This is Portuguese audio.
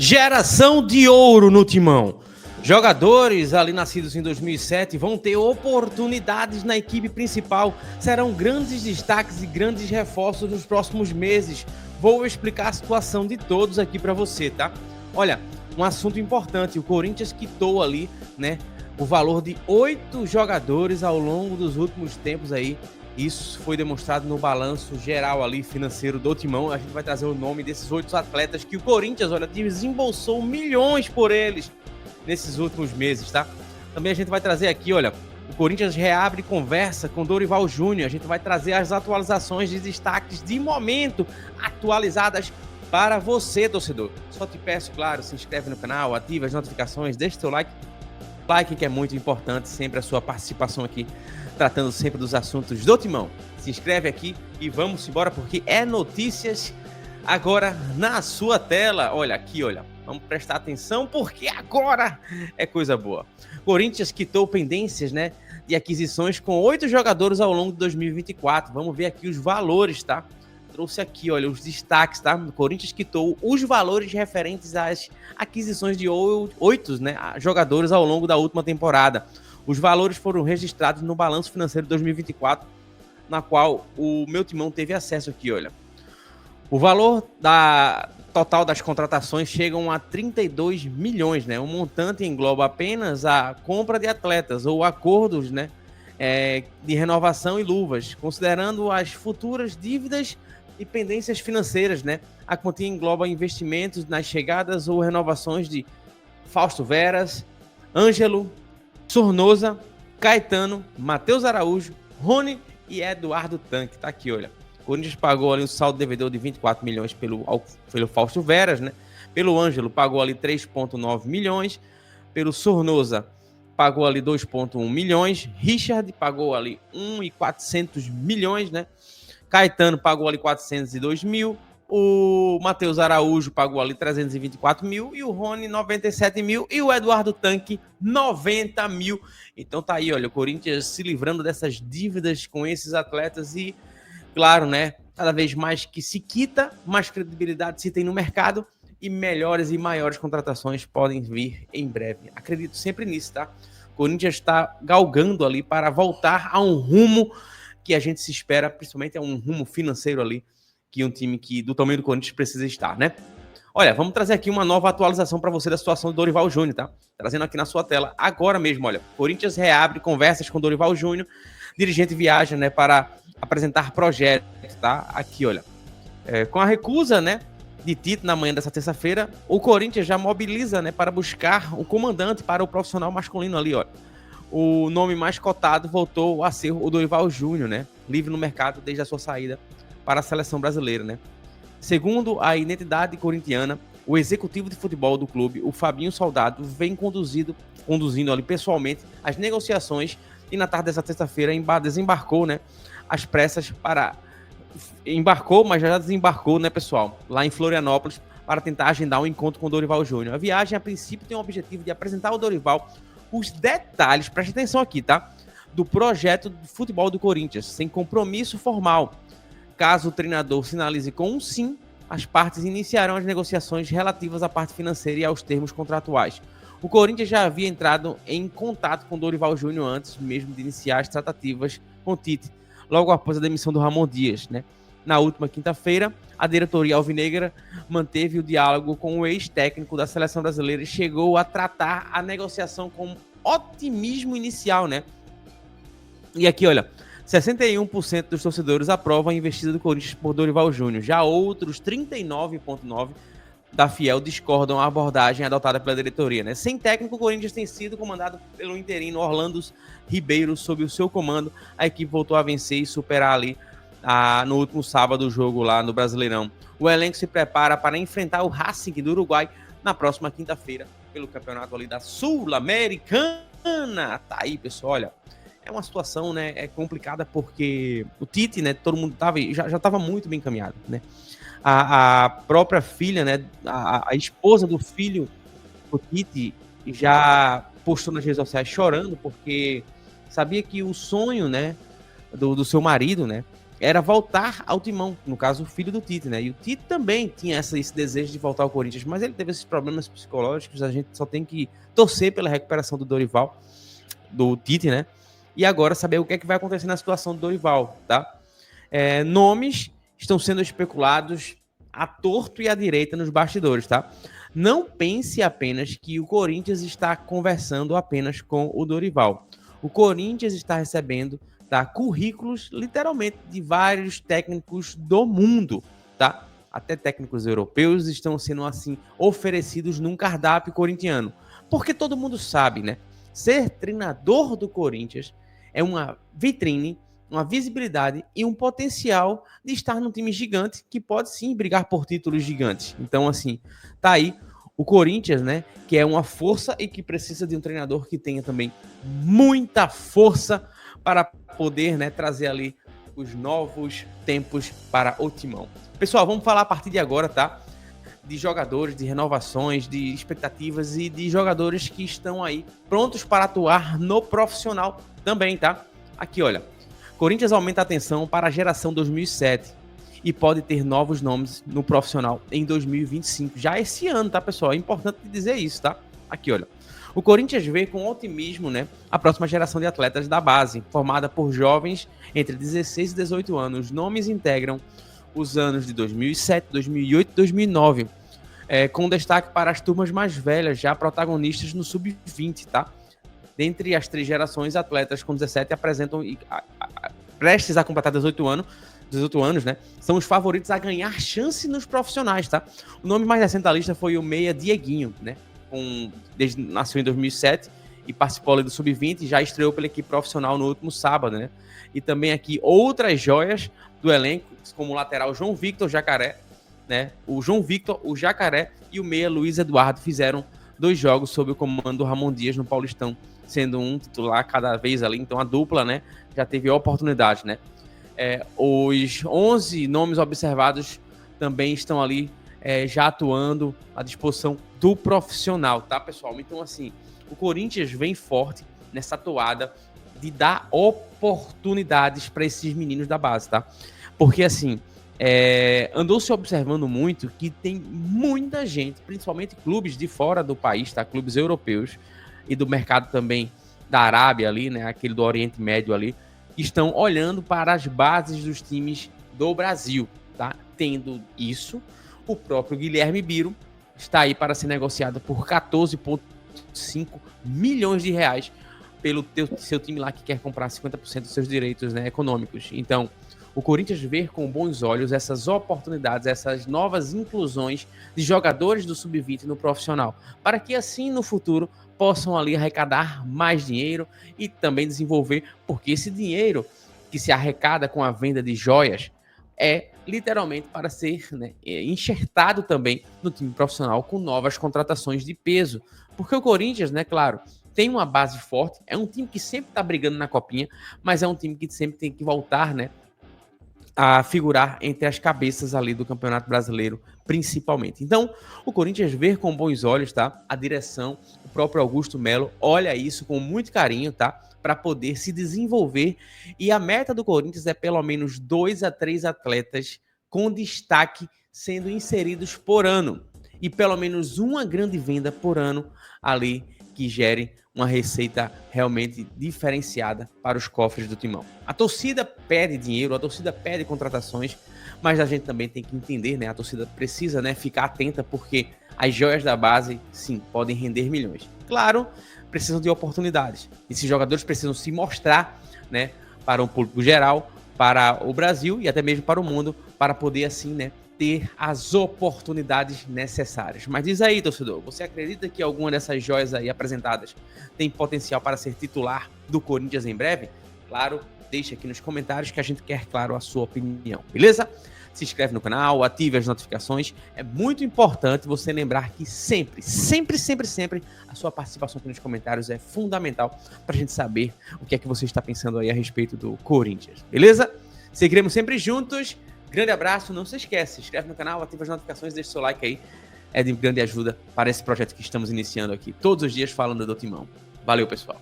Geração de ouro no Timão. Jogadores ali nascidos em 2007 vão ter oportunidades na equipe principal. Serão grandes destaques e grandes reforços nos próximos meses. Vou explicar a situação de todos aqui para você, tá? Olha, um assunto importante. O Corinthians quitou ali, né, o valor de 8 jogadores ao longo dos últimos tempos aí. Isso foi demonstrado no balanço geral ali financeiro do Timão. A gente vai trazer o nome desses 8 atletas que o Corinthians, olha, desembolsou milhões por eles nesses últimos meses, tá? Também a gente vai trazer aqui, olha, o Corinthians reabre conversa com Dorival Júnior. A gente vai trazer as atualizações de destaques de momento atualizadas para você, torcedor. Só te peço, claro, se inscreve no canal, ativa as notificações, deixa o seu like. Like que é muito importante, sempre a sua participação aqui, tratando sempre dos assuntos do Timão. Se inscreve aqui e vamos embora, porque é notícias agora na sua tela. Olha aqui, olha, vamos prestar atenção, porque agora é coisa boa. Corinthians quitou pendências, né, de aquisições com 8 jogadores ao longo de 2024. Vamos ver aqui os valores, tá? Trouxe aqui, olha, os destaques, tá? O Corinthians quitou os valores referentes às aquisições de 8, né, jogadores ao longo da última temporada. Os valores foram registrados no balanço financeiro de 2024, na qual o meu Timão teve acesso aqui, olha. O valor total das contratações chegam a 32 milhões, né? O montante engloba apenas a compra de atletas ou acordos, né, de renovação e luvas, considerando as futuras dívidas e pendências financeiras, né? A quantia engloba investimentos nas chegadas ou renovações de Fausto Veras, Ângelo, Sornosa, Caetano, Matheus Araújo, Rony e Eduardo Tanque. Tá aqui, olha. O Corinthians pagou ali um saldo devedor de 24 milhões pelo Fausto Veras, né? Pelo Ângelo pagou ali 3,9 milhões. Pelo Sornosa pagou ali 2,1 milhões. Richard pagou ali 1,400 milhões, né? Caetano pagou ali 402 mil. O Matheus Araújo pagou ali 324 mil. E o Rony, 97 mil. E o Eduardo Tanque, 90 mil. Então tá aí, olha, o Corinthians se livrando dessas dívidas com esses atletas e, claro, né, cada vez mais que se quita, mais credibilidade se tem no mercado e melhores e maiores contratações podem vir em breve. Acredito sempre nisso, tá? O Corinthians está galgando ali para voltar a um rumo que a gente se espera, principalmente é um rumo financeiro ali, que um time do tamanho do Corinthians precisa estar, né? Olha, vamos trazer aqui uma nova atualização para você da situação do Dorival Júnior, tá? Trazendo aqui na sua tela agora mesmo, olha. Corinthians reabre conversas com Dorival Júnior, dirigente viaja, né, para apresentar projetos, tá? Aqui, olha. Com a recusa, né, de Tite na manhã dessa terça-feira, o Corinthians já mobiliza, né, para buscar o comandante para o profissional masculino ali, olha. O nome mais cotado voltou a ser o Dorival Júnior, né? Livre no mercado desde a sua saída para a seleção brasileira, né? Segundo a identidade corintiana, o executivo de futebol do clube, o Fabinho Soldado, vem conduzindo ali pessoalmente as negociações e na tarde dessa terça-feira desembarcou, né? Às pressas embarcou, mas já desembarcou, né, pessoal? Lá em Florianópolis para tentar agendar um encontro com o Dorival Júnior. A viagem, a princípio, tem o objetivo de apresentar ao Dorival os detalhes, preste atenção aqui, tá? Do projeto de futebol do Corinthians, sem compromisso formal. Caso o treinador sinalize com um sim, as partes iniciarão as negociações relativas à parte financeira e aos termos contratuais. O Corinthians já havia entrado em contato com Dorival Júnior antes mesmo de iniciar as tratativas com Tite, logo após a demissão do Ramon Dias, né? Na última quinta-feira, a diretoria alvinegra manteve o diálogo com o ex-técnico da seleção brasileira e chegou a tratar a negociação com otimismo inicial, né? E aqui, olha, 61% dos torcedores aprovam a investida do Corinthians por Dorival Júnior. Já outros 39,9% da Fiel discordam da abordagem adotada pela diretoria, né? Sem técnico, o Corinthians tem sido comandado pelo interino Orlando Ribeiro. Sob o seu comando, a equipe voltou a vencer e superar ali no último sábado o jogo lá no Brasileirão. O elenco se prepara para enfrentar o Racing do Uruguai na próxima quinta-feira pelo campeonato ali da Sul-Americana. Tá aí, pessoal, olha, é uma situação, né, complicada porque o Tite, né, todo mundo já estava muito bem encaminhado, né? A própria filha, né, a esposa do filho do Tite já postou nas redes sociais chorando porque sabia que o sonho, né, do seu marido, né, era voltar ao timão, no caso o filho do Tite, né? E o Tite também tinha esse desejo de voltar ao Corinthians, mas ele teve esses problemas psicológicos, a gente só tem que torcer pela recuperação do Dorival, do Tite, né? E agora saber o que é que vai acontecer na situação do Dorival, tá? Nomes estão sendo especulados à torto e à direita nos bastidores, tá? Não pense apenas que o Corinthians está conversando apenas com o Dorival. O Corinthians está recebendo, tá, currículos, literalmente, de vários técnicos do mundo, tá? Até técnicos europeus estão sendo, assim, oferecidos num cardápio corintiano. Porque todo mundo sabe, né? Ser treinador do Corinthians é uma vitrine, uma visibilidade e um potencial de estar num time gigante que pode, sim, brigar por títulos gigantes. Então, assim, tá aí o Corinthians, né, que é uma força e que precisa de um treinador que tenha também muita força para poder, né, trazer ali os novos tempos para o timão. Pessoal, vamos falar a partir de agora, tá? De jogadores, de renovações, de expectativas e de jogadores que estão aí prontos para atuar no profissional também, tá? Aqui, olha, Corinthians aumenta a atenção para a geração 2007 e pode ter novos nomes no profissional em 2025. Já esse ano, tá, pessoal? É importante dizer isso, tá? Aqui, olha. O Corinthians vê com otimismo, né, a próxima geração de atletas da base, formada por jovens entre 16 e 18 anos. Os nomes integram os anos de 2007, 2008 e 2009, com destaque para as turmas mais velhas, já protagonistas no Sub-20, tá? Dentre as 3 gerações, atletas com 17 apresentam, prestes a completar 18 anos, né? São os favoritos a ganhar chance nos profissionais, tá? O nome mais recente da lista foi o meia Dieguinho, né? Nasceu em 2007 e participou ali do Sub-20 e já estreou pela equipe profissional no último sábado, né? E também aqui outras joias do elenco, como o lateral João Victor Jacaré, né? O João Victor, o Jacaré e o meia Luiz Eduardo fizeram 2 jogos sob o comando do Ramon Dias no Paulistão, sendo um titular cada vez ali. Então a dupla, né, já teve a oportunidade, né? Os 11 nomes observados também estão ali já atuando à disposição do profissional, tá, pessoal? Então, assim, o Corinthians vem forte nessa toada de dar oportunidades para esses meninos da base, tá? Porque, assim, andou se observando muito que tem muita gente, principalmente clubes de fora do país, tá? Clubes europeus e do mercado também da Arábia ali, né? Aquele do Oriente Médio ali, estão olhando para as bases dos times do Brasil, tá? Tendo isso, o próprio Guilherme Biro está aí para ser negociado por 14,5 milhões de reais pelo seu time lá que quer comprar 50% dos seus direitos, né, econômicos. Então, o Corinthians vê com bons olhos essas oportunidades, essas novas inclusões de jogadores do Sub-20 no profissional, para que assim no futuro possam ali arrecadar mais dinheiro e também desenvolver, porque esse dinheiro que se arrecada com a venda de joias é literalmente para ser, né, enxertado também no time profissional com novas contratações de peso. Porque o Corinthians, né, claro, tem uma base forte, é um time que sempre está brigando na copinha, mas é um time que sempre tem que voltar, né, a figurar entre as cabeças ali do Campeonato Brasileiro, principalmente. Então, o Corinthians vê com bons olhos, tá? A direção, o próprio Augusto Melo, olha isso com muito carinho, tá? Para poder se desenvolver. E a meta do Corinthians é pelo menos 2 a 3 atletas com destaque sendo inseridos por ano. E pelo menos uma grande venda por ano ali que gere uma receita realmente diferenciada para os cofres do Timão. A torcida pede dinheiro, a torcida pede contratações, mas a gente também tem que entender, né? A torcida precisa, né, ficar atenta, porque as joias da base, sim, podem render milhões. Claro, precisam de oportunidades. Esses jogadores precisam se mostrar, né, para o público geral, para o Brasil e até mesmo para o mundo, para poder, assim, né, ter as oportunidades necessárias. Mas diz aí, torcedor, você acredita que alguma dessas joias aí apresentadas tem potencial para ser titular do Corinthians em breve? Claro, deixa aqui nos comentários que a gente quer, claro, a sua opinião, beleza? Se inscreve no canal, ative as notificações. É muito importante você lembrar que sempre a sua participação aqui nos comentários é fundamental para a gente saber o que é que você está pensando aí a respeito do Corinthians, beleza? Seguiremos sempre juntos. Grande abraço, não se esquece, se inscreve no canal, ativa as notificações, deixa o seu like aí, é de grande ajuda para esse projeto que estamos iniciando aqui, todos os dias falando do Timão. Valeu, pessoal!